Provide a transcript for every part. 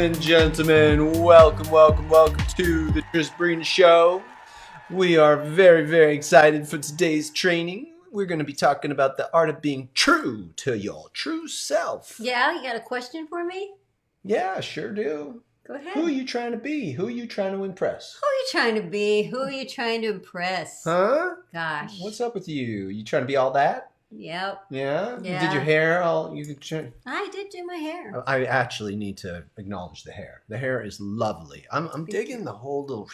and gentlemen, welcome to the Trisbrina Show. We are very, very excited for today's training. We're going to be talking about the art of being true to your true self. Yeah, you got a question for me? Yeah, sure do. Go ahead. Who are you trying to be? Who are you trying to impress? Who are you trying to be? Who are you trying to impress? Huh? Gosh. What's up with you? You trying to be all that? Yep. Yeah? Yeah. You did your hair all... I did do my hair. I actually need to acknowledge the hair. The hair is lovely. I'm digging the whole little...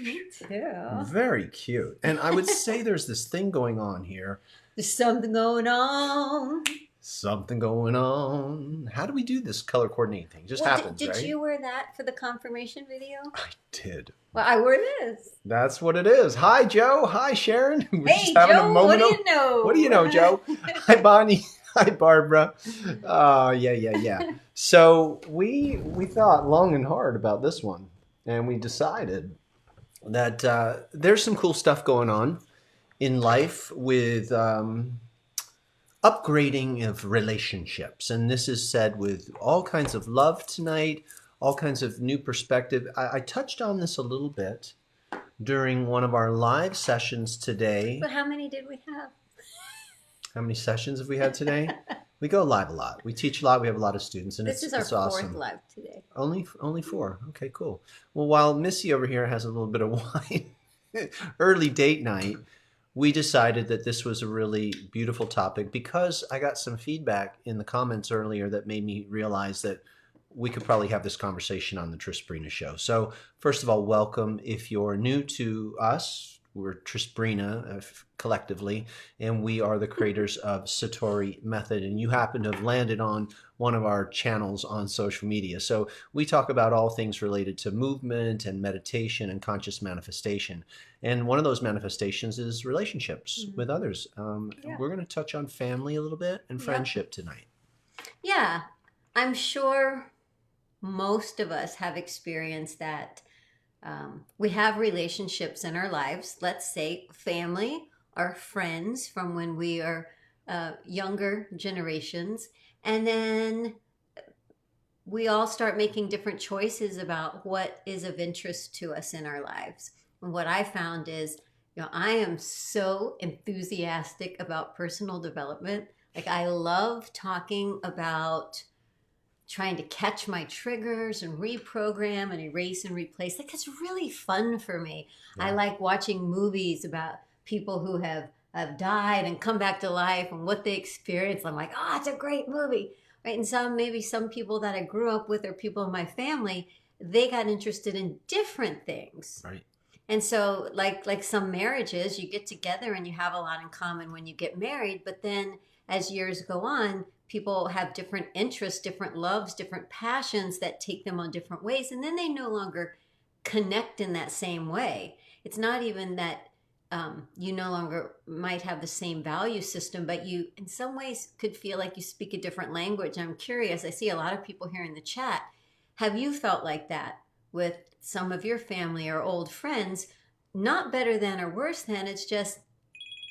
Me too. Very cute. And I would say there's this thing going on here. There's something going on. Something going on. How do we do this color coordinating thing? It just happens, right? Did you wear that for the confirmation video? I did. Well, I wore this. That's what it is. Hi, Joe. Hi, Sharon. We're Hey, just having Joe, a moment what do you know? What do you know, Joe? Hi, Bonnie. Hi, Barbara. Yeah. So we thought long and hard about this one, and we decided that there's some cool stuff going on in life with upgrading of relationships. And this is said with all kinds of love tonight, all kinds of new perspective. I touched on this a little bit during one of our live sessions today. But how many did we have? How many sessions have we had today? We go live a lot. We teach a lot. We have a lot of students, and this is our awesome. Fourth live today. Only 4. Okay, cool. Well, while Missy over here has a little bit of wine, early date night, we decided that this was a really beautiful topic because I got some feedback in the comments earlier that made me realize that we could probably have this conversation on the Trisbrina Show. So first of all, welcome. If you're new to us, we're Trisbrina collectively, and we are the creators of Satori Method, and you happen to have landed on one of our channels on social media. So we talk about all things related to movement and meditation and conscious manifestation. And one of those manifestations is relationships with others. We're going to touch on family a little bit and friendship tonight. Yeah, I'm sure most of us have experienced that. We have relationships in our lives, let's say family or friends from when we are younger generations. And then we all start making different choices about what is of interest to us in our lives. And what I found is, I am so enthusiastic about personal development. Like, I love talking about trying to catch my triggers and reprogram and erase and replace. Like, that's really fun for me. Yeah. I like watching movies about people who have died and come back to life and what they experienced. I'm like, it's a great movie, right? And maybe some people that I grew up with or people in my family, they got interested in different things. Right. And so like some marriages, you get together and you have a lot in common when you get married. But then as years go on, people have different interests, different loves, different passions that take them on different ways. And then they no longer connect in that same way. It's not even that you no longer might have the same value system, but you in some ways could feel like you speak a different language. I'm curious. I see a lot of people here in the chat. Have you felt like that with some of your family or old friends? Not better than or worse than. It's just,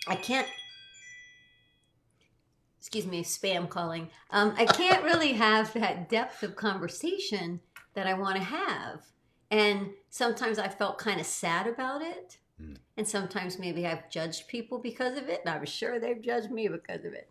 excuse me, spam calling. I can't really have that depth of conversation that I want to have. And sometimes I felt kind of sad about it. And sometimes maybe I've judged people because of it. And I'm sure they've judged me because of it.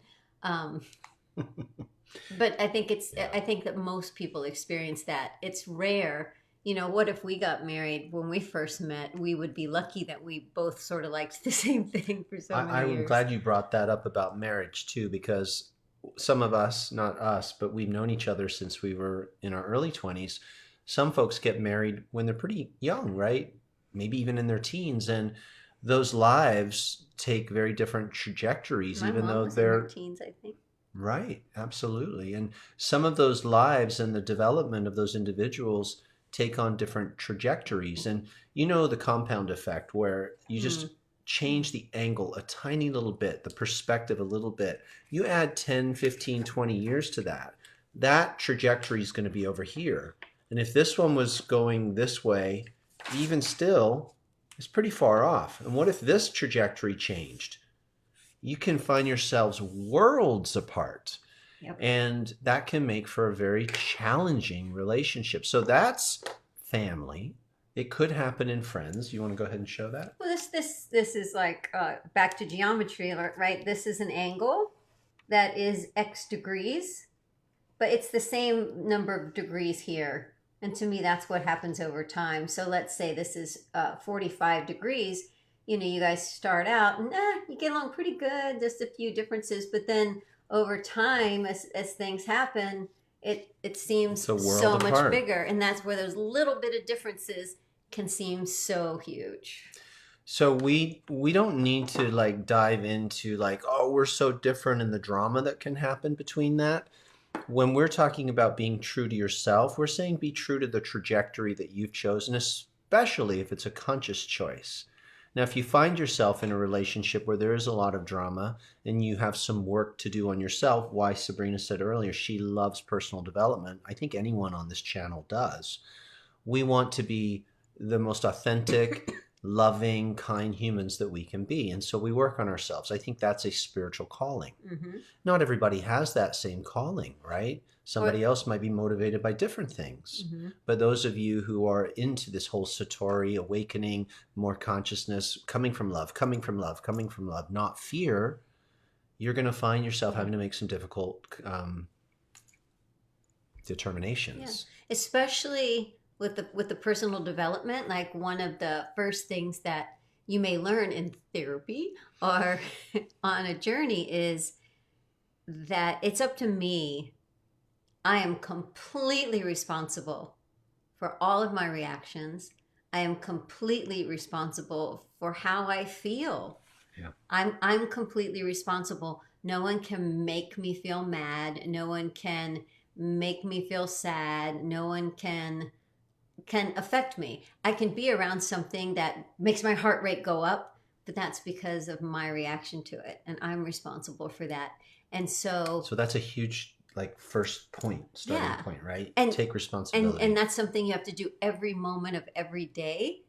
But I think that most people experience that. It's rare. What if we got married when we first met? We would be lucky that we both sort of liked the same thing for so many years. I'm glad you brought that up about marriage too, because some of us, not us, but we've known each other since we were in our early 20s. Some folks get married when they're pretty young, right? Maybe even in their teens. And those lives take very different trajectories, My even mom though was they're in her teens, I think. Right. Absolutely. And some of those lives and the development of those individuals take on different trajectories. And the compound effect where you just change the angle a tiny little bit, the perspective a little bit. You add 10, 15, 20 years to that trajectory is going to be over here. And if this one was going this way, even still, it's pretty far off. And what if this trajectory changed? You can find yourselves worlds apart. Yep. And that can make for a very challenging relationship. So that's family. It could happen in friends. You want to go ahead and show that? Well, this is like back to geometry, right? This is an angle that is x degrees, but it's the same number of degrees here. And to me, that's what happens over time. So let's say this is 45 degrees. You know, you guys start out and you get along pretty good, just a few differences, but then over time, as things happen, it seems It's a world so much apart. bigger, and that's where those little bit of differences can seem so huge. So we don't need to like dive into like, oh, we're so different in the drama that can happen between that. When we're talking about being true to yourself, we're saying be true to the trajectory that you've chosen, especially if it's a conscious choice. Now, if you find yourself in a relationship where there is a lot of drama and you have some work to do on yourself, why Sabrina said earlier, she loves personal development. I think anyone on this channel does. We want to be the most authentic, loving, kind humans that we can be. And so we work on ourselves. I think that's a spiritual calling. Mm-hmm. Not everybody has that same calling, right? Somebody Or, else might be motivated by different things. mm-hmm. But those of you who are into this whole Satori, awakening, more consciousness, coming from love, coming from love, coming from love, not fear, you're going to find yourself having to make some difficult determinations. Yeah. Especially with the personal development, like one of the first things that you may learn in therapy or on a journey is that it's up to me. I am completely responsible for all of my reactions. I am completely responsible for how I feel. Yeah. I'm completely responsible. No one can make me feel mad. No one can make me feel sad. No one can affect me. I can be around something that makes my heart rate go up, but that's because of my reaction to it, and I'm responsible for that. And so, So that's a huge like first point, starting yeah, point, right? and Take responsibility. and that's something you have to do every moment of every day.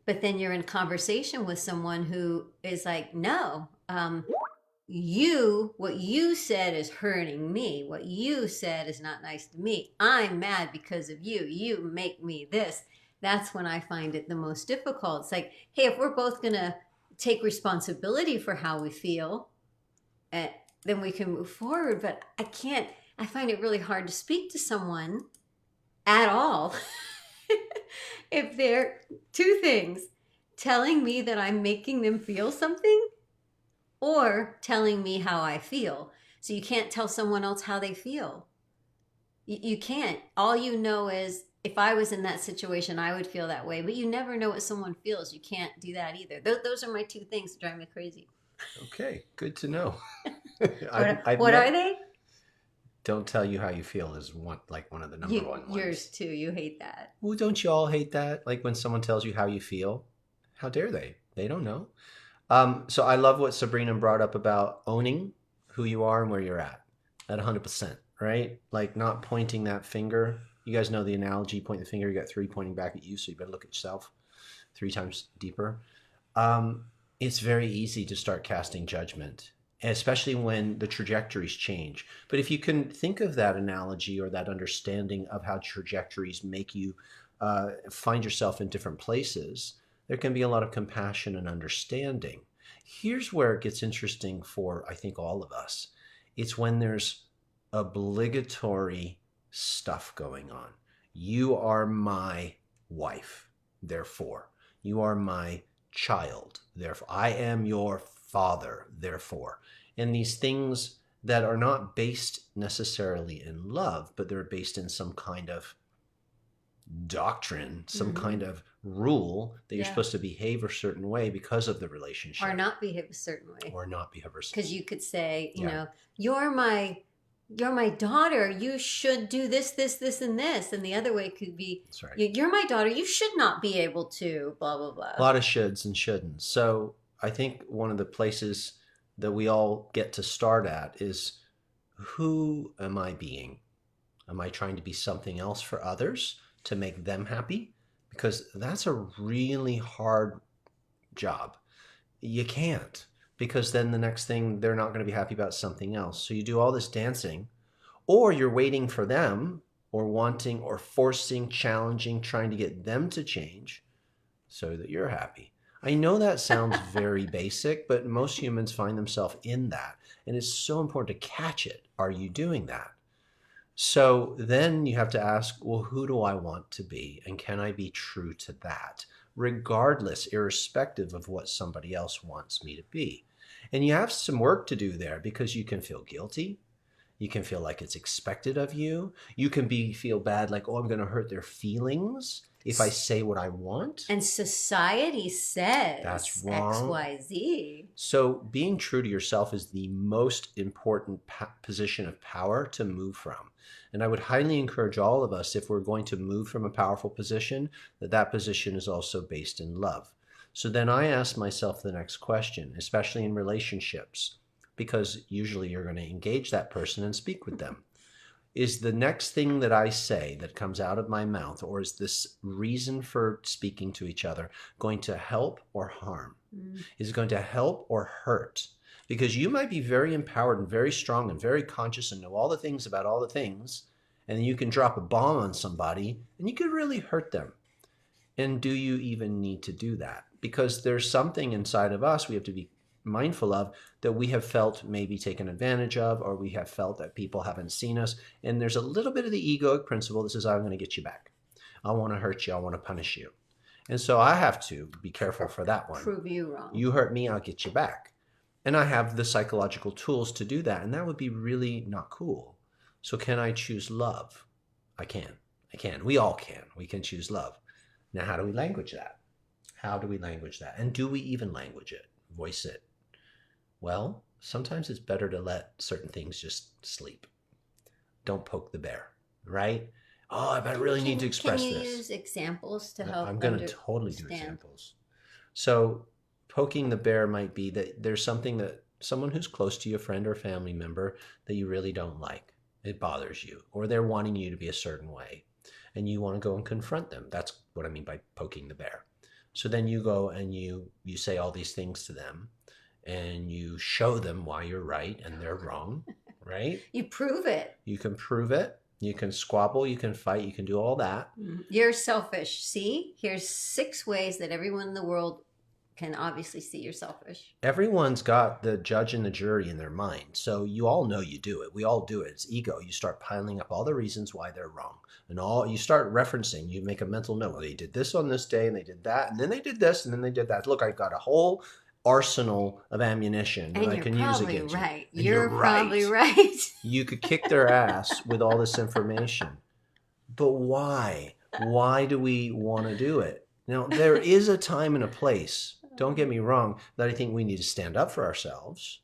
But then you're in conversation with someone who is like, no, what you said is hurting me. What you said is not nice to me. I'm mad because of you. You make me this. That's when I find it the most difficult. It's like, hey, if we're both going to take responsibility for how we feel, uh, then we can move forward. But I can't, I find it really hard to speak to someone at all if they're two things telling me that I'm making them feel something or telling me how I feel. So you can't tell someone else how they feel. You can't. All you know is if I was in that situation, I would feel that way. But you never know what someone feels. You can't do that either. Those are my two things that drive me crazy. Okay, good to know. What are they? Don't tell you how you feel is one of the number one ones. Yours too. You hate that. Well, don't you all hate that? Like when someone tells you how you feel? How dare they? They don't know. So I love what Sabrina brought up about owning who you are and where you're at 100%, right? Like not pointing that finger. You guys know the analogy, point the finger, you got three pointing back at you, so you better look at yourself 3 times deeper. It's very easy to start casting judgment, especially when the trajectories change. But if you can think of that analogy or that understanding of how trajectories make you find yourself in different places, there can be a lot of compassion and understanding. Here's where it gets interesting for, I think, all of us. It's when there's obligatory stuff going on. You are my wife, therefore. You are my child, therefore. I am your father, therefore. And these things that are not based necessarily in love, but they're based in some kind of doctrine, some kind of rule that you're supposed to behave a certain way because of the relationship. Or not behave a certain way. Or not behave a certain way. Because you could say, you know, you're my daughter. You should do this, this, this, and this. And the other way could be, that's right. You're my daughter. You should not be able to, blah, blah, blah. A lot of shoulds and shouldn'ts. So I think one of the places that we all get to start at is, who am I being? Am I trying to be something else for others to make them happy? Because that's a really hard job. You can't, because then the next thing they're not going to be happy about something else. So you do all this dancing, or you're waiting for them, or wanting or forcing, challenging, trying to get them to change so that you're happy. I know that sounds very basic, but most humans find themselves in that. And it's so important to catch it. Are you doing that? So then you have to ask, well, who do I want to be? And can I be true to that, regardless, irrespective of what somebody else wants me to be? And you have some work to do there because you can feel guilty. You can feel like it's expected of you. You can feel bad, like, oh, I'm going to hurt their feelings if I say what I want. And society That's says wrong. XYZ. So being true to yourself is the most important position of power to move from. And I would highly encourage all of us, if we're going to move from a powerful position, that position is also based in love. So then I ask myself the next question, especially in relationships, because usually you're going to engage that person and speak with them. Is the next thing that I say that comes out of my mouth, or is this reason for speaking to each other, going to help or harm? Is it going to help or hurt? Because you might be very empowered and very strong and very conscious and know all the things about all the things, and then you can drop a bomb on somebody and you could really hurt them. And do you even need to do that? Because there's something inside of us we have to be mindful of, that we have felt maybe taken advantage of, or we have felt that people haven't seen us. And there's a little bit of the egoic principle that says, I'm going to get you back. I want to hurt you. I want to punish you. And so I have to be careful for that one. Prove you wrong. You hurt me, I'll get you back. And I have the psychological tools to do that. And that would be really not cool. So can I choose love? I can. We all can. We can choose love. Now, how do we language that? How do we language that? And do we even language it? Voice it? Well, sometimes it's better to let certain things just sleep. Don't poke the bear, right? Oh, I really need to express this. Can you use examples to help? I'm going to totally do examples. So poking the bear might be that there's something that someone who's close to you, a friend or family member, that you really don't like. It bothers you, or they're wanting you to be a certain way, and you want to go and confront them. That's what I mean by poking the bear. So then you go and you say all these things to them, and you show them why you're right and they're wrong, right? You prove it. You can prove it. You can squabble, you can fight, you can do all that. You're selfish. See, here's 6 ways that everyone in the world can obviously see you're selfish. Everyone's got the judge and the jury in their mind. So you all know you do it. We all do it. It's ego. You start piling up all the reasons why they're wrong. And you start referencing, you make a mental note. Well, they did this on this day and they did that. And then they did this and then they did that. Look, I've got a whole arsenal of ammunition that I can use against right. you. You're probably right. You could kick their ass with all this information. But why? Why do we want to do it? Now, there is a time and a place, don't get me wrong, that I think we need to stand up for ourselves.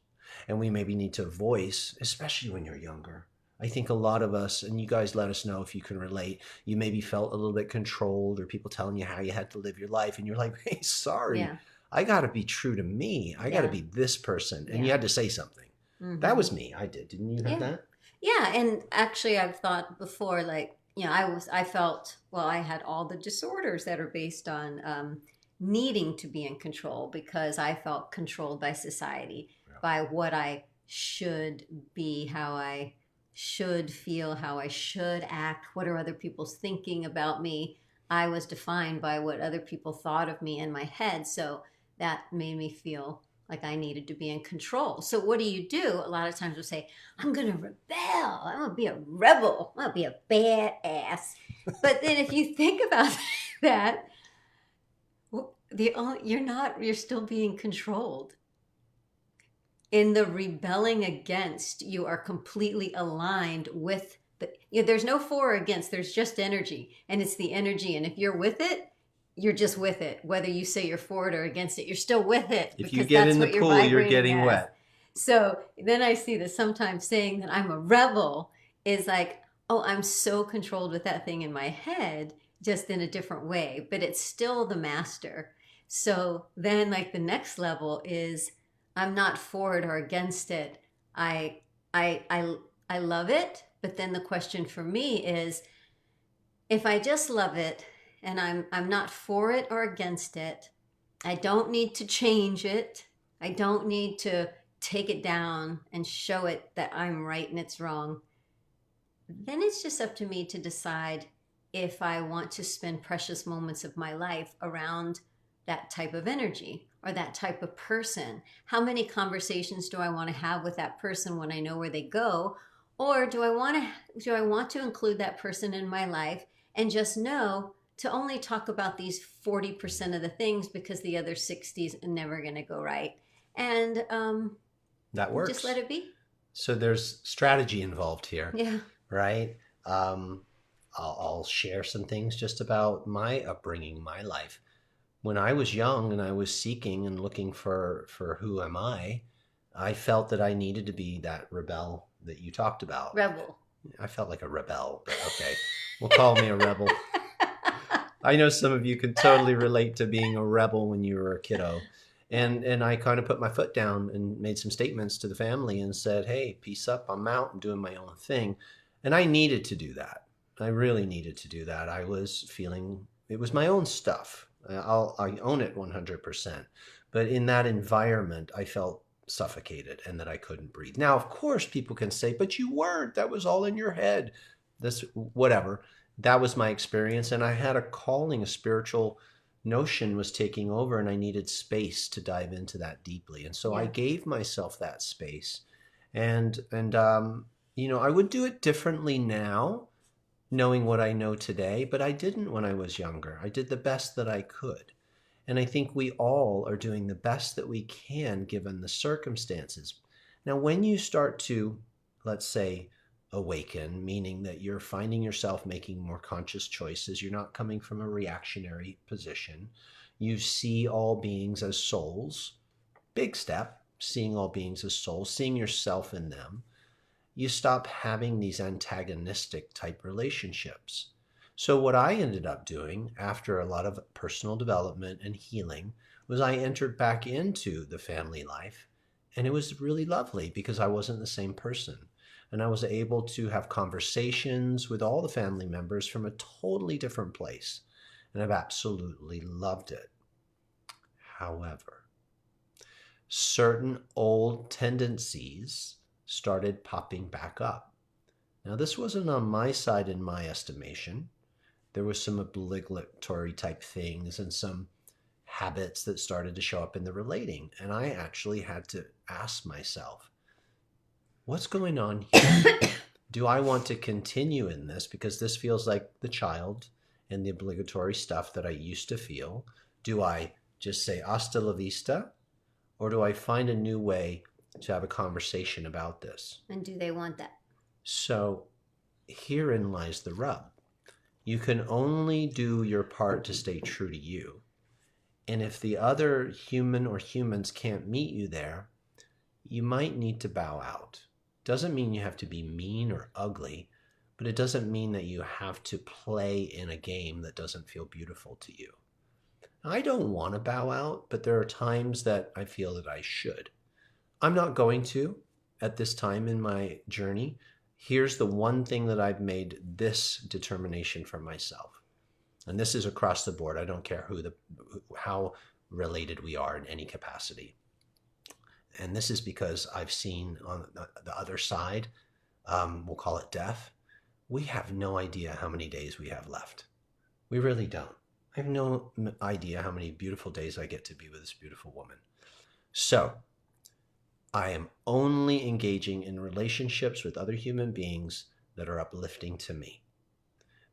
And we maybe need to voice, especially when you're younger. I think a lot of us, and you guys let us know if you can relate, you maybe felt a little bit controlled, or people telling you how you had to live your life. And you're like, hey, sorry. Yeah. I got to be true to me. I got to be this person. And you had to say something. Mm-hmm. That was me. I did. Didn't you have that? Yeah. And actually, I've thought before, like, I felt, I had all the disorders that are based on needing to be in control, because I felt controlled by society, by what I should be, how I should feel, how I should act, what are other people thinking about me. I was defined by what other people thought of me in my head. So that made me feel like I needed to be in control. So what do? A lot of times we'll say, I'm going to rebel. I'm going to be a rebel. I'm going to be a badass. But then if you think about that, you're still being controlled. In the rebelling against, you are completely aligned with there's no for or against, there's just energy, and it's the energy. And if you're with it, you're just with it. Whether you say you're for it or against it, you're still with it. If you get in the pool, you're getting wet. So then I see that sometimes saying that I'm a rebel is like, oh, I'm so controlled with that thing in my head, just in a different way, but it's still the master. So then like the next level is, I'm not for it or against it. I love it. But then the question for me is, if I just love it and I'm not for it or against it, I don't need to change it. I don't need to take it down and show it that I'm right and it's wrong. Then it's just up to me to decide if I want to spend precious moments of my life around that type of energy or that type of person. How many conversations do I want to have with that person when I know where they go? Or do I want to include that person in my life and just know to only talk about these 40% of the things because the other 60 is never going to go right? And That just let works. it be. So there's strategy involved here, Yeah. right? Um, I'll share some things just about my upbringing, my life. When I was young and I was seeking and looking for who am I felt that I needed to be that rebel that you talked about. Rebel. I felt like a rebel, but okay, we'll call me a rebel. I know some of you can totally relate to being a rebel when you were a kiddo. And I kind of put my foot down and made some statements to the family and said, "Hey, peace up. I'm out. I'm doing my own thing." And I needed to do that. I really needed to do that. I was feeling it was my own stuff. I own it 100%. But in that environment, I felt suffocated and that I couldn't breathe. Now, of course, people can say, "But you weren't. That was all in your head." This whatever. That was my experience, and I had a calling, a spiritual notion was taking over, and I needed space to dive into that deeply. And so I Yeah. gave myself that space. And I would do it differently now, knowing what I know today, but I didn't when I was younger. I did the best that I could. And I think we all are doing the best that we can given the circumstances. Now, when you start to, let's say, awaken, meaning that you're finding yourself making more conscious choices, you're not coming from a reactionary position, you see all beings as souls, big step, seeing all beings as souls, seeing yourself in them, you stop having these antagonistic type relationships. So, what I ended up doing after a lot of personal development and healing was I entered back into the family life. And it was really lovely because I wasn't the same person. And I was able to have conversations with all the family members from a totally different place. And I've absolutely loved it. However, certain old tendencies started popping back up. Now, this wasn't on my side in my estimation. There was some obligatory type things and some habits that started to show up in the relating. And I actually had to ask myself, what's going on here? Do I want to continue in this because this feels like the child and the obligatory stuff that I used to feel? Do I just say hasta la vista? Or do I find a new way to have a conversation about this? And do they want that? So herein lies the rub. You can only do your part to stay true to you. And if the other human or humans can't meet you there, you might need to bow out. Doesn't mean you have to be mean or ugly, but it doesn't mean that you have to play in a game that doesn't feel beautiful to you. I don't want to bow out, but there are times that I feel that I should. I'm not going to at this time in my journey. Here's the one thing that I've made this determination for myself. And this is across the board. I don't care how related we are in any capacity. And this is because I've seen on the other side, we'll call it death. We have no idea how many days we have left. We really don't. I have no idea how many beautiful days I get to be with this beautiful woman. So I am only engaging in relationships with other human beings that are uplifting to me.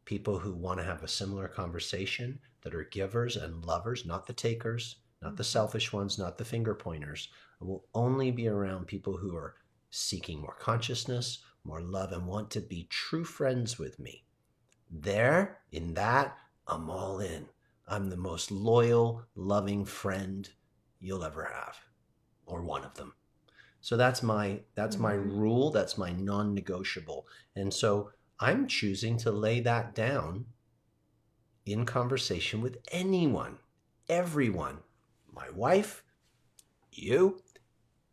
People who want to have a similar conversation, that are givers and lovers, not the takers, not the selfish ones, not the finger pointers. I will only be around people who are seeking more consciousness, more love, and want to be true friends with me. There, in that, I'm all in. I'm the most loyal, loving friend you'll ever have, or one of them. So that's my rule, that's my non-negotiable. And so I'm choosing to lay that down in conversation with anyone, everyone, my wife, you,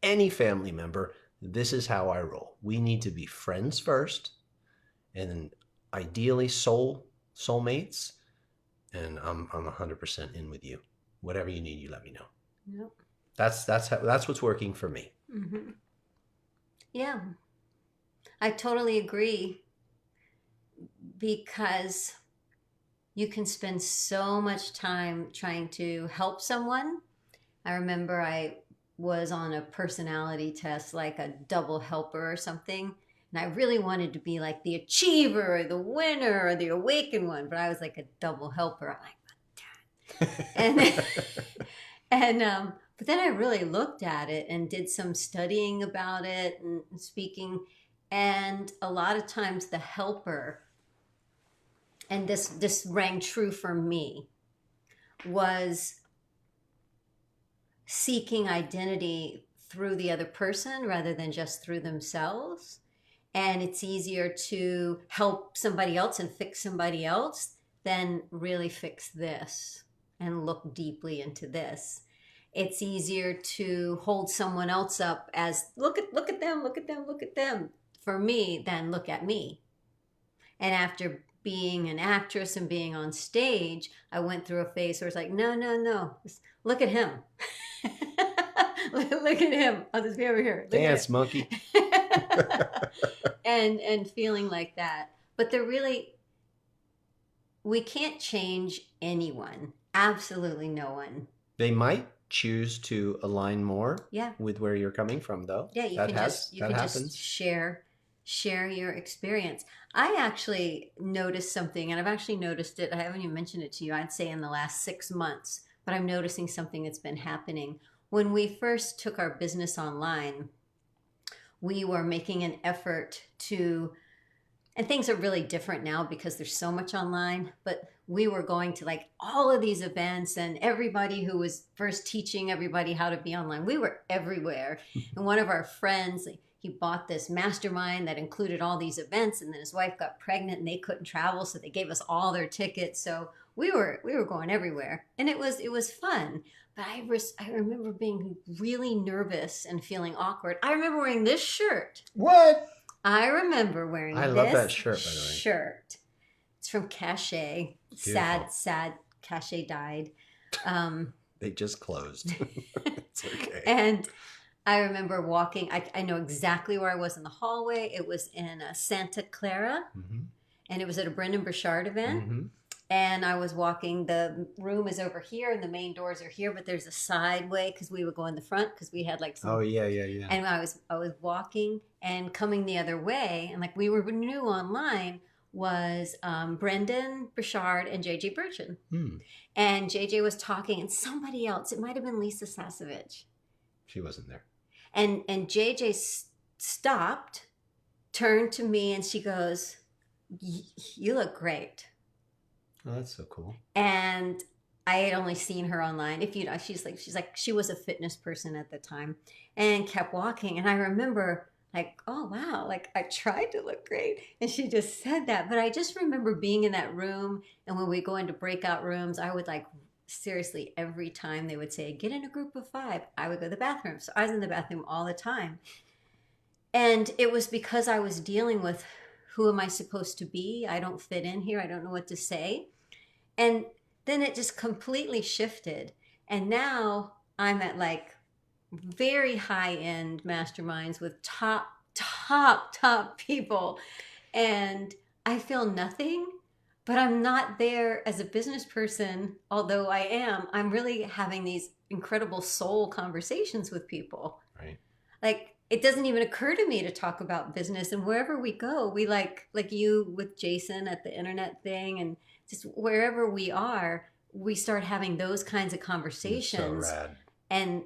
any family member. This is how I roll. We need to be friends first, and then ideally soulmates. And I'm 100% in with you. Whatever you need, you let me know. Yep. That's what's working for me. Hmm. Yeah, I totally agree because you can spend so much time trying to help someone. I remember I was on a personality test, like a double helper or something. And I really wanted to be like the achiever or the winner or the awakened one, but I was like a double helper. I'm like, and but then I really looked at it and did some studying about it and speaking. And a lot of times the helper, and this rang true for me, was seeking identity through the other person rather than just through themselves. And it's easier to help somebody else and fix somebody else than really fix this and look deeply into this. It's easier to hold someone else up as look at them, look at them, look at them for me than look at me. And after being an actress and being on stage, I went through a phase where it's like, no, no, no, just look at him. Look at him. I'll just be over here. Look Dance, at monkey. him. And feeling like that. But they're really, we can't change anyone. Absolutely no one. They might choose to align more Yeah. with where you're coming from, though. Yeah, you That can just happens. share your experience. I actually noticed something, and I've actually noticed it. I haven't even mentioned it to you. I'd say in the last 6 months, but I'm noticing something that's been happening. When we first took our business online, we were making an effort to, and things are really different now because there's so much online, but we were going to like all of these events, and everybody who was first teaching everybody how to be online, we were everywhere. And one of our friends, he bought this mastermind that included all these events, and then his wife got pregnant and they couldn't travel, so they gave us all their tickets. So we were going everywhere, and it was fun. But I remember being really nervous and feeling awkward. I remember wearing this shirt. What? I remember I wearing love that this shirt, by the way. shirt. It's from Cachet. Beautiful. Sad. Cachet died. Um, They just closed. It's okay. and I remember walking. I know exactly where I was in the hallway. It was in Santa Clara, Mm-hmm. and it was at a Brendan Burchard event. Mm-hmm. And I was walking. The room is over here, and the main doors are here. But there's a side way because we would go in the front because we had like some. Oh, yeah. And I was walking and coming the other way, and like we were new online was Brendan Burchard and JJ Burchin, Hmm. and JJ was talking, and somebody else. It might have been Lisa Sasevich, She wasn't there. and JJ stopped, turned to me, and she goes, "You look great." Oh, that's so cool. And I had only seen her online. If you know, she's like she was a fitness person at the time, and kept walking. And I remember like, oh wow, like I tried to look great, and she just said that. But I just remember being in that room, and when we go into breakout rooms, I would like seriously every time they would say get in a group of 5, I would go to the bathroom. So I was in the bathroom all the time, and it was because I was dealing with who am I supposed to be? I don't fit in here. I don't know what to say. And then it just completely shifted. And now I'm at like very high end masterminds with top people. And I feel nothing, but I'm not there as a business person. Although I'm really having these incredible soul conversations with people. Right. Like it doesn't even occur to me to talk about business, and wherever we go, we like you with Jason at the internet thing, and just wherever we are, we start having those kinds of It's conversations. so rad. and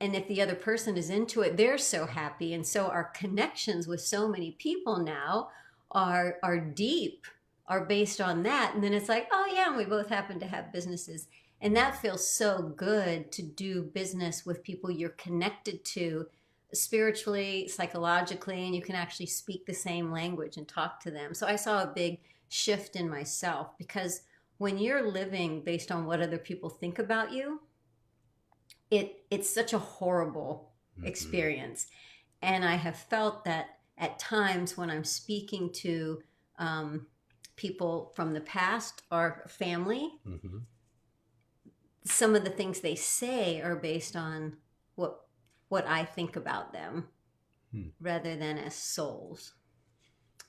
and if the other person is into it, they're so happy, and so our connections with so many people now are deep, are based on that. And then it's like, oh yeah, and we both happen to have businesses, and that feels so good to do business with people you're connected to spiritually, psychologically, and you can actually speak the same language and talk to them. So I saw a big shift in myself, because when you're living based on what other people think about you, it's such a horrible Mm-hmm. experience. And I have felt that at times when I'm speaking to people from the past or family, Mm-hmm. some of the things they say are based on what what I think about them Hmm. rather than as souls.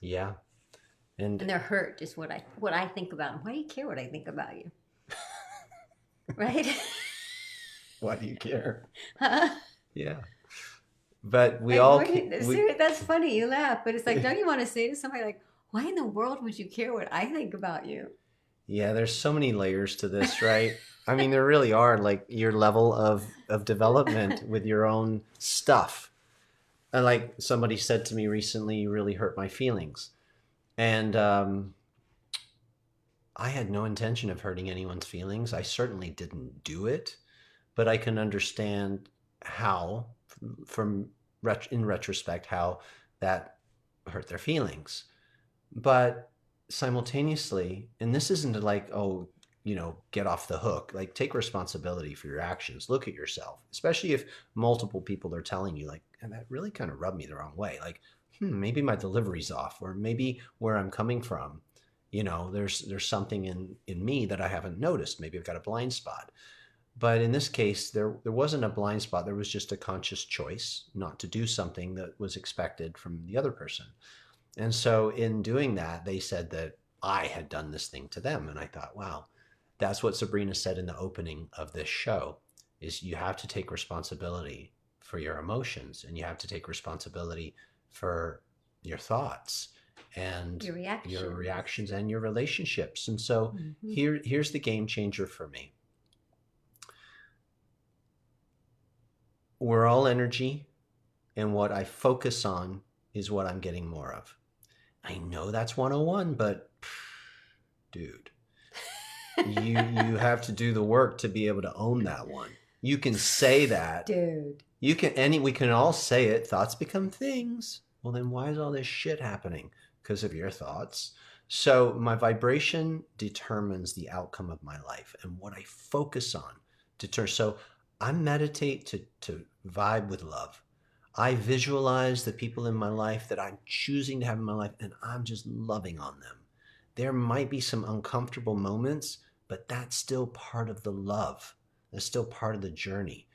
Yeah. And And their hurt is what I think about them. Why do you care what I think about you? Right? why do you care? Huh? Yeah. But we Like, all what? can, That's funny. You laugh, but it's like, don't you want to say to somebody like, "Why in the world would you care what I think about you?" yeah, there's so many layers to this, right? I mean, there really are, like your level of development with your own stuff. And like somebody said to me recently, you really hurt my feelings. And I had no intention of hurting anyone's feelings. I certainly didn't do it, but I can understand how, from in retrospect, how that hurt their feelings. But simultaneously, and this isn't like, oh, get off the hook. Like, take responsibility for your actions. Look at yourself, especially if multiple people are telling you, like, and that really kind of rubbed me the wrong way. Like, maybe my delivery's off, or maybe where I'm coming from, there's something in me that I haven't noticed. Maybe I've got a blind spot. But in this case, there wasn't a blind spot. There was just a conscious choice not to do something that was expected from the other person. And so in doing that, they said that I had done this thing to them. And I thought, wow, that's what Sabrina said in the opening of this show is you have to take responsibility for your emotions, and you have to take responsibility for your thoughts and Your your reaction. reactions and your relationships. And so Mm-hmm. here's the game changer for me. We're all energy, and what I focus on is what I'm getting more of. I know that's 101, but dude, you have to do the work to be able to own that one. You can say that. Dude. We can all say it. Thoughts become things. Well, then why is all this shit happening? Because of your thoughts. So my vibration determines the outcome of my life, and what I focus on determines. So I meditate to vibe with love. I visualize the people in my life that I'm choosing to have in my life, and I'm just loving on them. There might be some uncomfortable moments, but that's still part of the love. That's still part of the journey.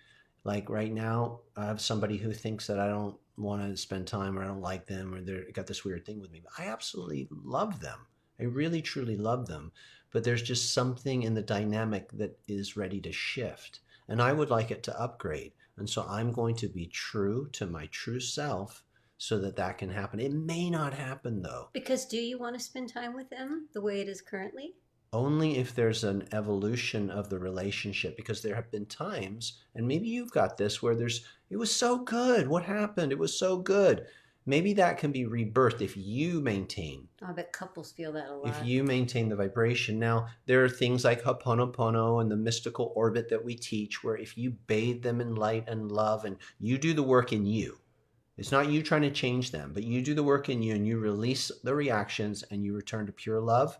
Like right now, I have somebody who thinks that I don't want to spend time, or I don't like them, or they've got this weird thing with me. But I absolutely love them. I really, truly love them. But there's just something in the dynamic that is ready to shift. And I would like it to upgrade. And so I'm going to be true to my true self so that that can happen. It may not happen though. Because do you want to spend time with them the way it is currently? Only if there's an evolution of the relationship, because there have been times, and maybe you've got this, where it was so good. What happened? It was so good. Maybe that can be rebirthed if you maintain. Oh, I bet couples feel that a If lot. you maintain the vibration. Now, there are things like Ho'oponopono and the mystical orbit that we teach, where if you bathe them in light and love and you do the work in you, it's not you trying to change them, but you do the work in you and you release the reactions and you return to pure love.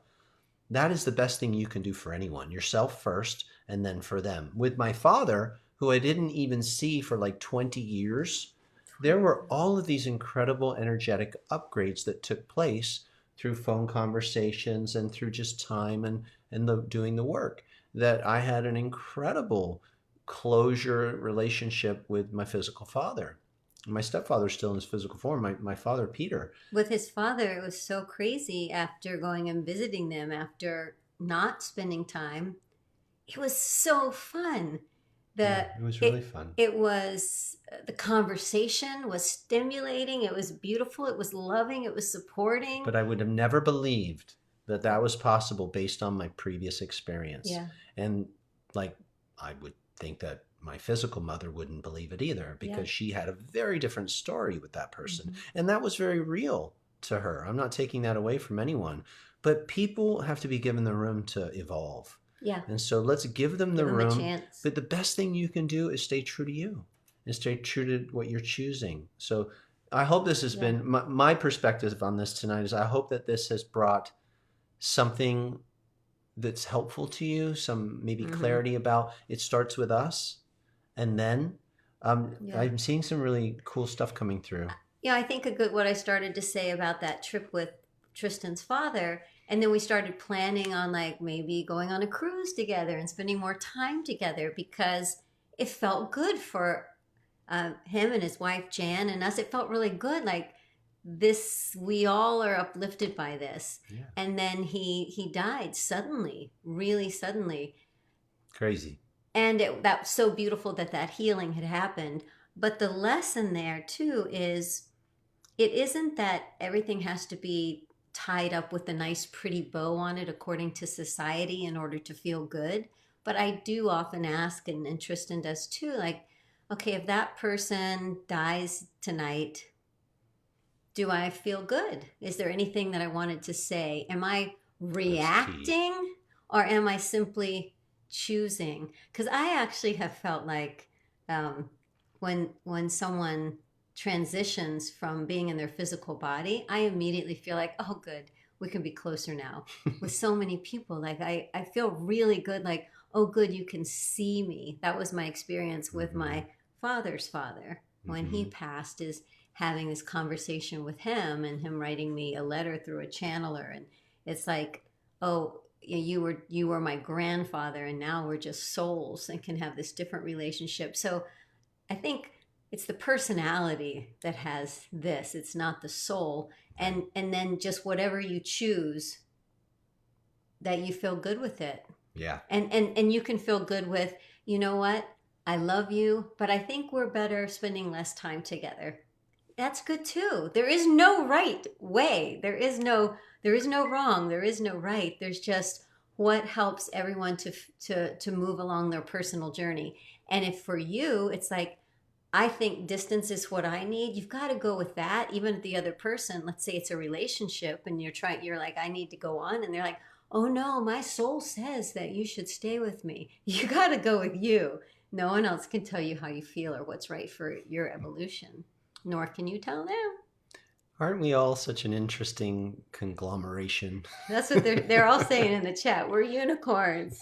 That is the best thing you can do for anyone, yourself first and then for them. With my father, who I didn't even see for like 20 years, there were all of these incredible energetic upgrades that took place through phone conversations and through just time and doing the work, that I had an incredible closure relationship with my physical father. My stepfather's still in his physical form, my father, Peter. With his father, it was so crazy after going and visiting them after not spending time. It was so fun. Yeah, The it was really it fun. it was the conversation was stimulating, it was beautiful, it was loving, it was supporting. But I would have never believed that that was possible based on my previous experience. Yeah. And like, I would think that my physical mother wouldn't believe it either, Yeah. because she had a very different story with that person. Mm-hmm. And that was very real to her. I'm not taking that away from anyone. But people have to be given the room to evolve. Yeah. And so let's give them the Give them a room. chance. But the best thing you can do is stay true to you and stay true to what you're choosing. So I hope this has Yeah. been my perspective on this tonight is I hope that this has brought something that's helpful to you, some maybe Mm-hmm. clarity about it starts with us. And then Yeah. I'm seeing some really cool stuff coming through. Yeah, I think what I started to say about that trip with Tristan's father And then we started planning on like maybe going on a cruise together and spending more time together because it felt good for him and his wife Jan and us. It felt really good. Like this, we all are uplifted by this. Yeah. And then he died suddenly, really suddenly. Crazy. And that was so beautiful that that healing had happened. But the lesson there too is it isn't that everything has to be tied up with a nice pretty bow on it according to society in order to feel good. But I do often ask, and Tristan does too, like, okay, if that person dies tonight, do I feel good? Is there anything that I wanted to say? Am I reacting or am I simply choosing? Because I actually have felt like when someone transitions from being in their physical body, I immediately feel like, oh, good, we can be closer now. With so many people, like I feel really good, like, oh, good, you can see me. That was my experience with my father's father when he passed, is having this conversation with him and him writing me a letter through a channeler. And it's like, oh, you were my grandfather and now we're just souls and can have this different relationship. So I think it's the personality that has this. It's not the soul. And then just whatever you choose, that you feel good with it. Yeah. And you can feel good with, you know what? I love you, but I think we're better spending less time together. That's good too. There is no right way. There is no wrong. There is no right. There's just what helps everyone to move along their personal journey. And if for you, it's like, I think distance is what I need. You've got to go with that. Even if the other person, let's say it's a relationship and you're like, I need to go on. And they're like, oh no, my soul says that you should stay with me. You got to go with you. No one else can tell you how you feel or what's right for your evolution, nor can you tell them. Aren't we all such an interesting conglomeration? That's what they're all saying in the chat. We're unicorns.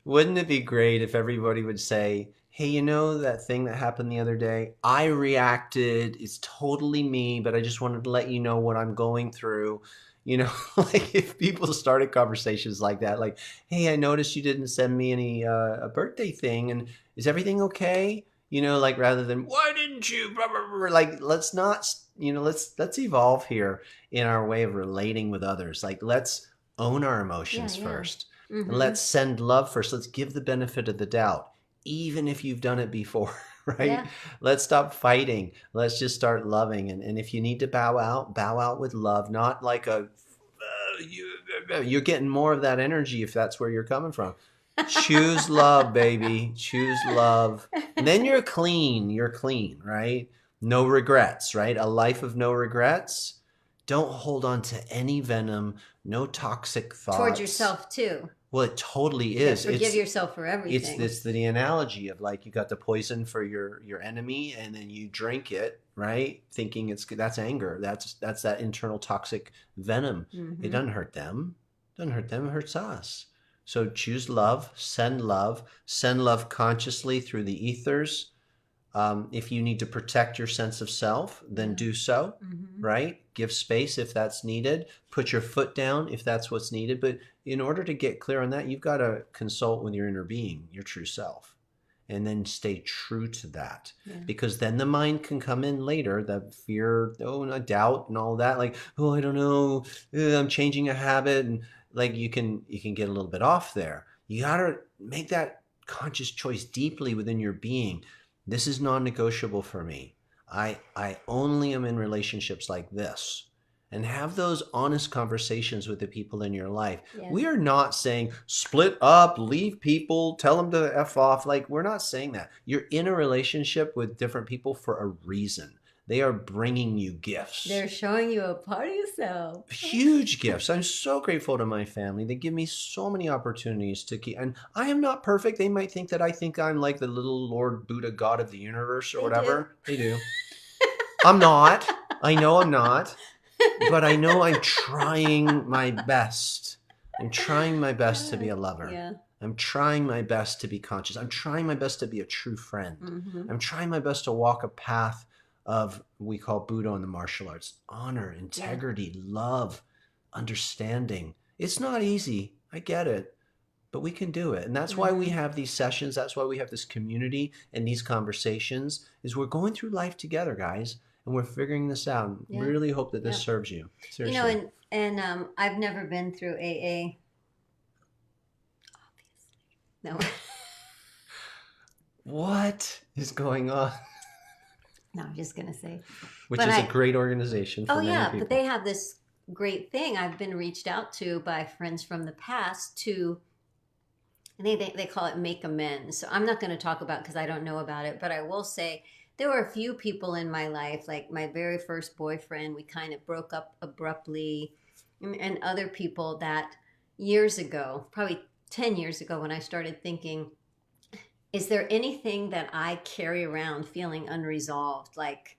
Wouldn't it be great if everybody would say, hey, you know that thing that happened the other day? I reacted. It's totally me, but I just wanted to let you know what I'm going through. You know, like if people started conversations like that, like, hey, I noticed you didn't send me any a birthday thing, and is everything okay? You know, like rather than why didn't you? Blah, blah, blah. Like let's not, you know, let's evolve here in our way of relating with others. Like let's own our emotions first. Mm-hmm. And let's send love first. Let's give the benefit of the doubt, even if you've done it before, right? Yeah. Let's stop fighting. Let's just start loving. And if you need to bow out with love, not like you're getting more of that energy if that's where you're coming from. Choose love, baby. Choose love. And then you're clean. You're clean, right? No regrets, right? A life of no regrets. Don't hold on to any venom, no toxic thoughts. Towards yourself too. Well, it totally is. Forgive yourself for everything. It's the analogy of like you got the poison for your enemy and then you drink it, right? Thinking that's anger. That's that internal toxic venom. Mm-hmm. It doesn't hurt them. It doesn't hurt them. It hurts us. So choose love, send love consciously through the ethers. If you need to protect your sense of self, then do so, right? Give space if that's needed. Put your foot down if that's what's needed. But in order to get clear on that, you've got to consult with your inner being, your true self, and then stay true to that. Yeah. Because then the mind can come in later, the fear, doubt and all that. Like, oh, I don't know, I'm changing a habit. And like you can get a little bit off there. You got to make that conscious choice deeply within your being. This is non-negotiable for me. I only am in relationships like this. And have those honest conversations with the people in your life. Yeah. We are not saying split up, leave people, tell them to F off. Like, we're not saying that. You're in a relationship with different people for a reason. They are bringing you gifts. They're showing you a part of yourself. Huge gifts. I'm so grateful to my family. They give me so many opportunities to keep. And I am not perfect. They might think that I think I'm like the little Lord Buddha God of the universe or whatever. They do. I'm not. I know I'm not. But I know I'm trying my best. I'm trying my best to be a lover. Yeah. I'm trying my best to be conscious. I'm trying my best to be a true friend. Mm-hmm. I'm trying my best to walk a path of we call Buddha in the martial arts, honor, integrity, love, understanding. It's not easy. I get it, but we can do it. And that's why we Mm-hmm. have these sessions. That's why we have this community and these conversations is we're going through life together, guys, and we're figuring this out. Yeah. Really hope that this Yep. serves you. You know, Seriously. and I've never been through AA. No, What is going on? no, I'm just gonna say. Which But is a I, great organization oh for many yeah, but people. they have this great thing. I've been reached out to by friends from the past to, and they call it make amends. So I'm not going to talk about because I don't know about it, but I will say there were a few people in my life, like my very first boyfriend, we kind of broke up abruptly, and other people that years ago, probably 10 years ago, when I started thinking, is there anything that I carry around feeling unresolved, like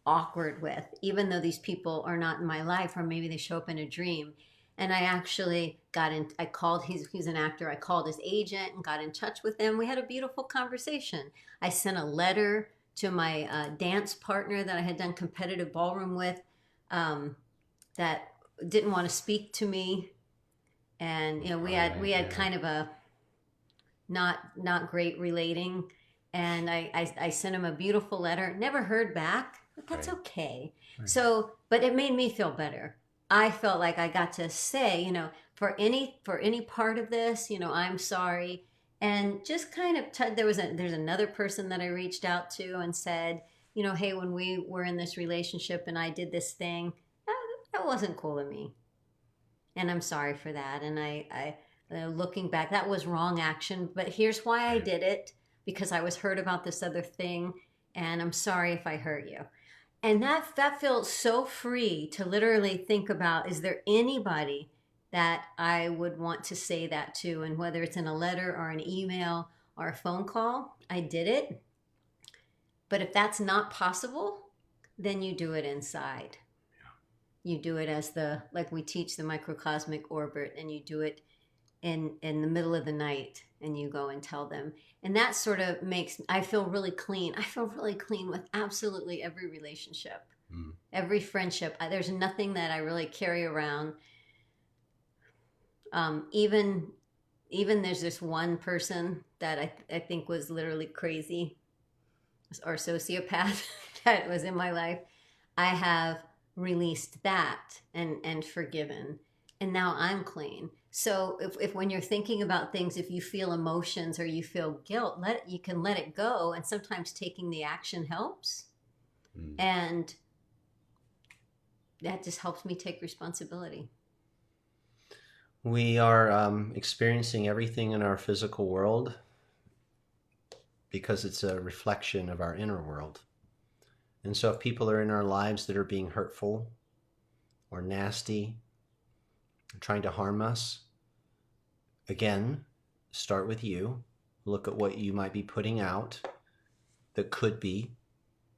awkward with, even though these people are not in my life, or maybe they show up in a dream? And I actually got in, I called, he's an actor. I called his agent and got in touch with him. We had a beautiful conversation. I sent a letter to my dance partner that I had done competitive ballroom with, um, that didn't want to speak to me. And, you know, we had, Right, we had yeah. kind of a not great relating. And I sent him a beautiful letter. Never heard back, but that's Right, okay. right. So, but it made me feel better. I felt like I got to say, you know, for any part of this, you know, I'm sorry. And just kind of there's another person that I reached out to and said, you know, hey, when we were in this relationship and I did this thing, that, that wasn't cool of me, and I'm sorry for that. And looking back, that was wrong action. But here's why I Right. did it, because I was hurt about this other thing, and I'm sorry if I hurt you. And that felt so free to literally think about: is there anybody that I would want to say that to? And whether it's in a letter or an email or a phone call, I did it. But if that's not possible, then you do it inside. You do it as the, like we teach the microcosmic orbit, and you do it in the middle of the night, and you go and tell them. And that sort of makes I feel really clean. I feel really clean with absolutely every relationship, Mm. every friendship. There's nothing that I really carry around. Even there's this one person that I think was literally crazy or sociopath that was in my life. I have released that and forgiven, and now I'm clean. So if when you're thinking about things, if you feel emotions or you feel guilt, you can let it go, and sometimes taking the action helps. Mm. And that just helps me take responsibility. We are experiencing everything in our physical world because it's a reflection of our inner world. And so if people are in our lives that are being hurtful or nasty, trying to harm us, again, start with you. Look at what you might be putting out that could be.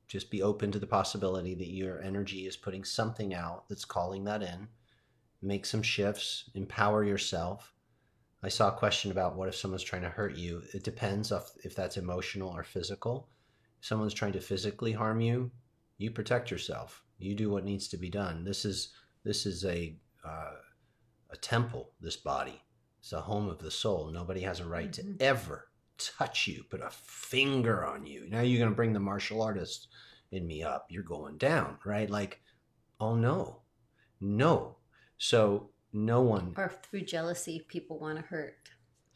Just be open to the possibility that your energy is putting something out that's calling that in. Make some shifts, empower yourself. I saw a question about what if someone's trying to hurt you. It depends if that's emotional or physical. If someone's trying to physically harm you, you protect yourself. You do what needs to be done. This is a temple. This body, it's a home of the soul. Nobody has a right to Mm-hmm. ever touch you, put a finger on you. Now you're going to bring the martial artist in me up. You're going down, right? Like, oh no, no. So no one. Or through jealousy, people want to hurt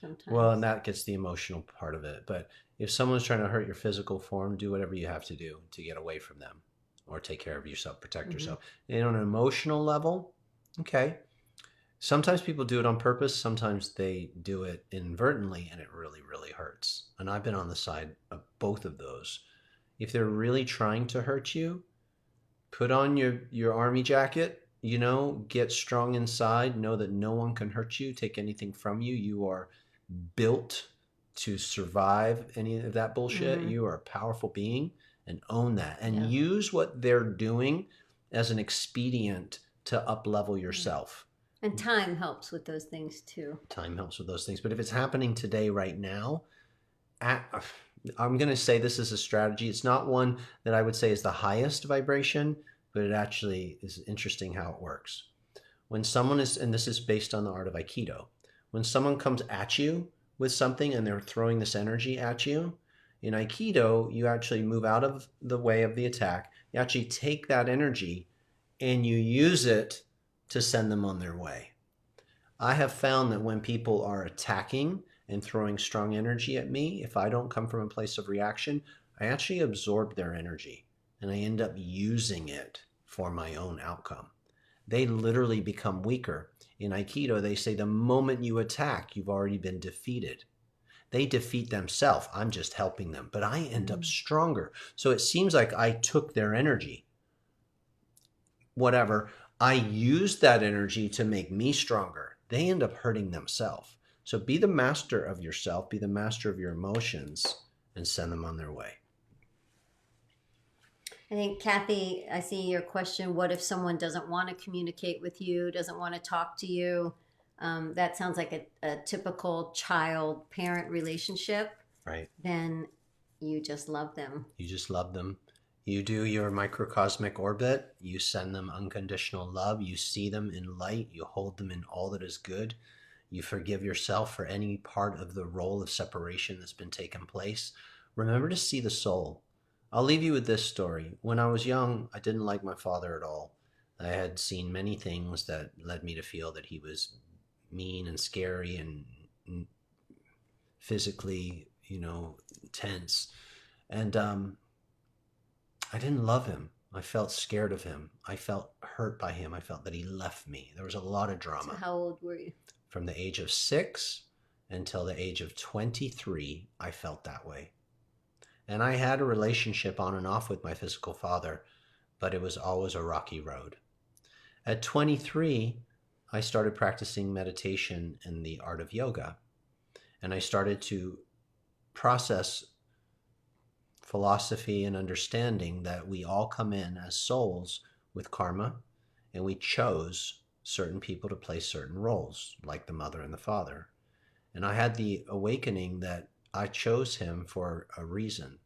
Well, and sometimes. that gets the emotional part of it. But if someone's trying to hurt your physical form, do whatever you have to do to get away from them or take care of yourself, protect Mm-hmm. yourself. And on an emotional level, okay. Sometimes people do it on purpose. Sometimes they do it inadvertently and it really, really hurts. And I've been on the side of both of those. If they're really trying to hurt you, put on your army jacket, get strong inside, know that no one can hurt you, take anything from you. You are built to survive any of that bullshit. Mm-hmm. You are a powerful being, and own that and Yeah. use what they're doing as an expedient to up level Yeah. yourself. And time helps with those things too. Time helps with those things. But if it's happening today, right now, at, I'm going to say this is a strategy. It's not one that I would say is the highest vibration, but it actually is interesting how it works. When someone is, and this is based on the art of Aikido, when someone comes at you with something and they're throwing this energy at you, in Aikido, you actually move out of the way of the attack. You actually take that energy and you use it to send them on their way. I have found that when people are attacking and throwing strong energy at me, if I don't come from a place of reaction, I actually absorb their energy and I end up using it for my own outcome. They literally become weaker. In Aikido, they say the moment you attack, you've already been defeated. They defeat themselves. I'm just helping them, but I end up stronger. So it seems like I took their energy, whatever. I used that energy to make me stronger. They end up hurting themselves. So be the master of yourself, be the master of your emotions, and send them on their way. I think, Kathy, I see your question. What if someone doesn't want to communicate with you, doesn't want to talk to you? That sounds like a typical child parent relationship. Right. Then you just love them. You just love them. You do your microcosmic orbit. You send them unconditional love. You see them in light. You hold them in all that is good. You forgive yourself for any part of the role of separation that's been taken place. Remember to see the soul. I'll leave you with this story. When I was young, I didn't like my father at all. I had seen many things that led me to feel that he was mean and scary and physically, tense. And I didn't love him. I felt scared of him. I felt hurt by him. I felt that he left me. There was a lot of drama. So how old were you? From the age of 6 until the age of 23, I felt that way. And I had a relationship on and off with my physical father, but it was always a rocky road. At 23, I started practicing meditation and the art of yoga. And I started to process philosophy and understanding that we all come in as souls with karma, and we chose certain people to play certain roles, like the mother and the father. And I had the awakening that I chose him for a reason,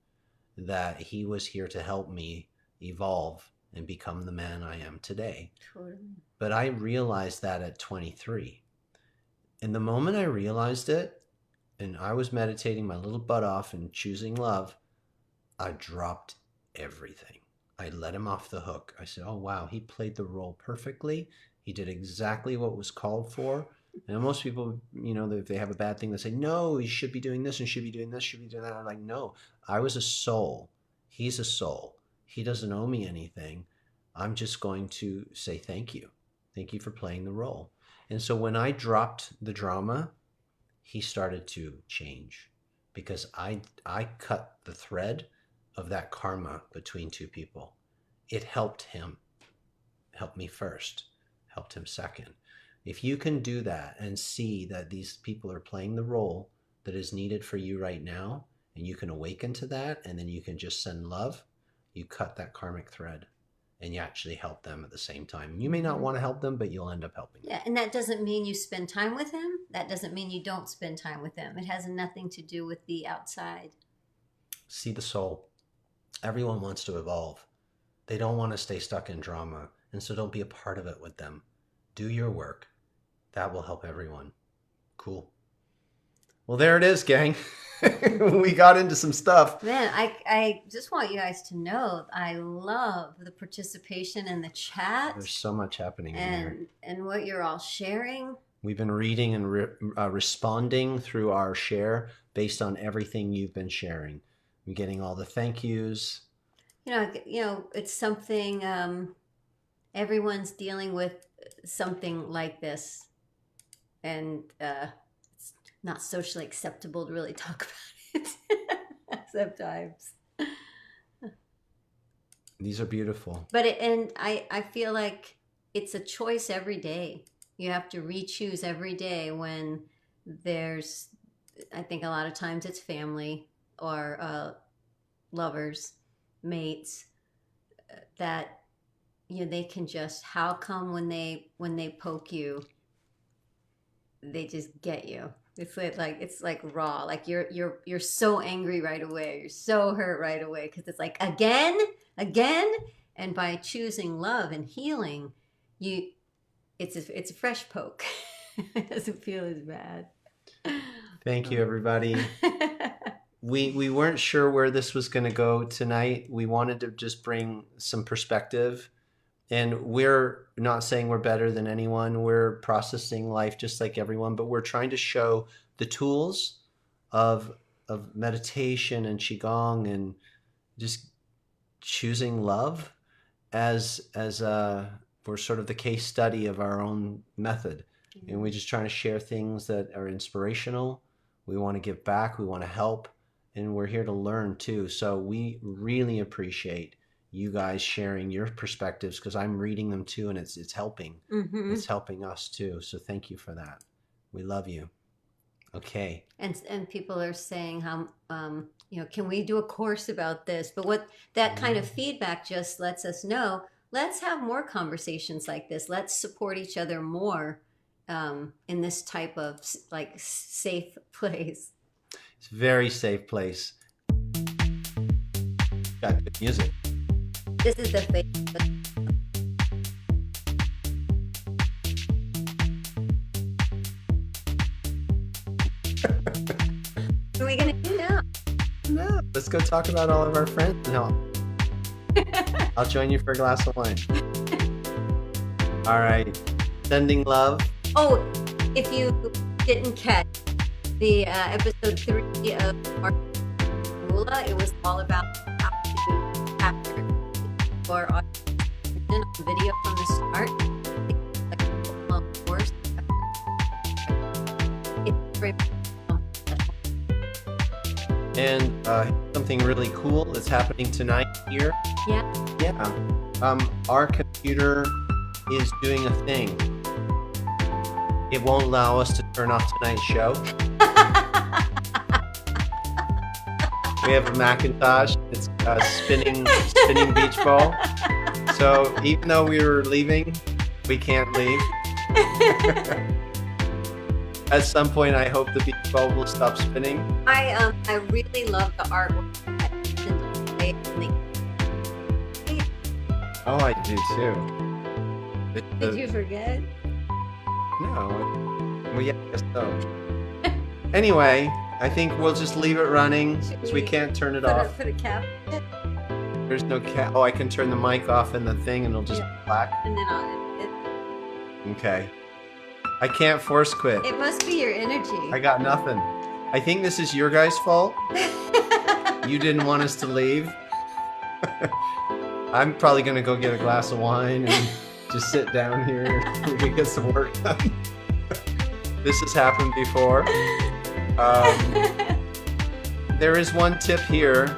that he was here to help me evolve and become the man I am today. Totally. But I realized that at 23. And the moment I realized it, and I was meditating my little butt off and choosing love, I dropped everything. I let him off the hook. I said, oh, wow, he played the role perfectly. He did exactly what was called for. And most people, if they have a bad thing, they say, no, he should be doing this and should be doing this, should be doing that. I'm like, no, I was a soul. He's a soul. He doesn't owe me anything. I'm just going to say thank you. Thank you for playing the role. And so when I dropped the drama, he started to change because I cut the thread of that karma between two people. It helped him. Helped me first. Helped him second. If you can do that and see that these people are playing the role that is needed for you right now, and you can awaken to that, and then you can just send love, you cut that karmic thread and you actually help them at the same time. You may not want to help them, but you'll end up helping them. Yeah, and that doesn't mean you spend time with him. That doesn't mean you don't spend time with them. It has nothing to do with the outside. See the soul. Everyone wants to evolve. They don't want to stay stuck in drama, and so don't be a part of it with them. Do your work. That will help everyone. Cool. Well, there it is, gang. We got into some stuff. Man, I just want you guys to know I love the participation in the chat. There's so much happening in here. And what you're all sharing. We've been reading and responding through our share based on everything you've been sharing. We're getting all the thank yous. It's something everyone's dealing with something like this. And it's not socially acceptable to really talk about it sometimes. These are beautiful. But I feel like it's a choice every day. You have to re-choose every day when there's, I think a lot of times it's family or lovers, mates, that they can just, how come when they poke you, they just get you. It's like raw. Like you're so angry right away. You're so hurt right away because it's like again. And by choosing love and healing, it's a fresh poke. It doesn't feel as bad. Thank you, everybody. We weren't sure where this was going to go tonight. We wanted to just bring some perspective. And we're not saying we're better than anyone. We're processing life just like everyone, but we're trying to show the tools of meditation and qigong and just choosing love as we're sort of the case study of our own method. And we're just trying to share things that are inspirational. We want to give back. We want to help. And we're here to learn too. So we really appreciate you guys sharing your perspectives, because I'm reading them too, and it's helping. It's helping us too. So thank you for that. We love you. Okay. And people are saying how can we do a course about this? But what that kind of feedback just lets us know, let's have more conversations like this. Let's support each other more in this type of like safe place. It's a very safe place. Got good music. This is the face. What are we gonna do now? No, let's go talk about all of our friends. No, I'll join you for a glass of wine. All right, sending love. Oh, if you didn't catch the episode 3 of Mark Mula, it was all about how to capture our audience on video from the start. Like a long course. It's very And something really cool that's happening tonight here. Yeah. Our computer is doing a thing. It won't allow us to turn off tonight's show. We have a Macintosh. It's a spinning beach ball. So even though we were leaving, we can't leave. At some point, I hope the beach ball will stop spinning. I really love the artwork. Oh, I do too. Did you forget? No. Well, yeah, I guess so. Anyway, I think we'll just leave it running because we can't turn it off. Put a cap. There's no cap. Oh, I can turn the mic off and the thing, and it'll just be black. And then I'll. Okay. I can't force quit. It must be your energy. I got nothing. I think this is your guys' fault. You didn't want us to leave. I'm probably gonna go get a glass of wine and just sit down here. We can get some work done. This has happened before. There is one tip here.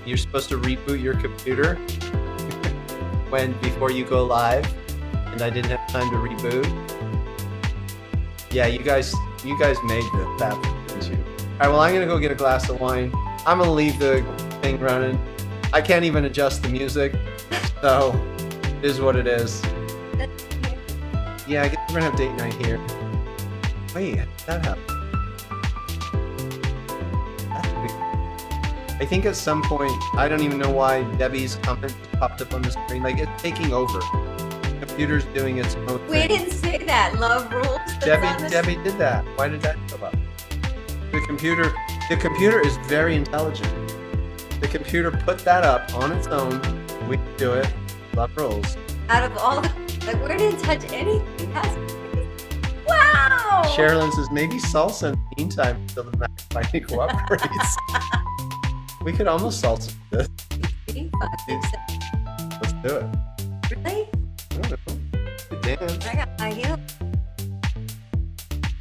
You're supposed to reboot your computer before you go live, and I didn't have time to reboot. Yeah, you guys made that, didn't you? All right, well, I'm gonna go get a glass of wine. I'm gonna leave the thing running. I can't even adjust the music, so it is what it is. Yeah, I guess we're gonna have date night here. Wait, that happened. I think at some point, I don't even know why Debbie's comment just popped up on the screen. Like, it's taking over. The computer's doing its own thing. We didn't say that. Love rules. Debbie did that. Why did that come up? The computer is very intelligent. The computer put that up on its own. We can do it. Love rules. Out of all the, like, we didn't touch anything. Wow. Sherilyn says maybe salsa in the meantime until the Mac finally cooperates. We could almost salsa this. 3, 5, 6, 7. Let's do it. Really? I don't know. We dance. I got my heel.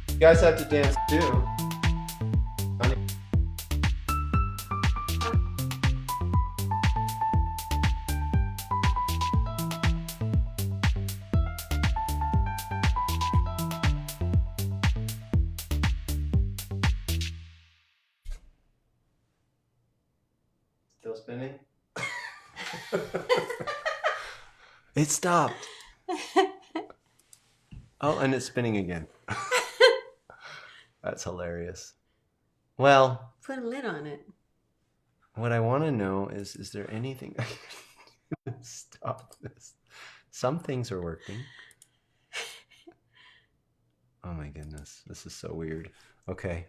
You guys have to dance too. Honey. Still spinning? It stopped. Oh, and it's spinning again. That's hilarious. Well, Put a lid on it. what I want to know is there anything I can do to stop this? Some things are working. Oh my goodness, this is so weird. Okay.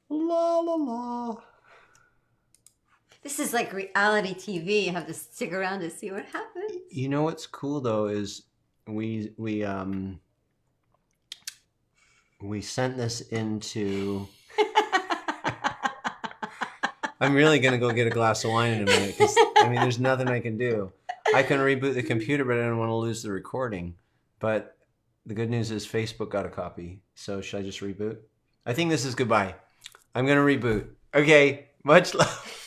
La la la. This is like reality TV. You have to stick around to see what happens. You know what's cool though is we sent this into. I'm really gonna go get a glass of wine in a minute because I mean, there's nothing I can do. I can reboot the computer, but I don't want to lose the recording. But the good news is Facebook got a copy. So should I just reboot? I think this is goodbye. I'm gonna reboot. Okay, much love.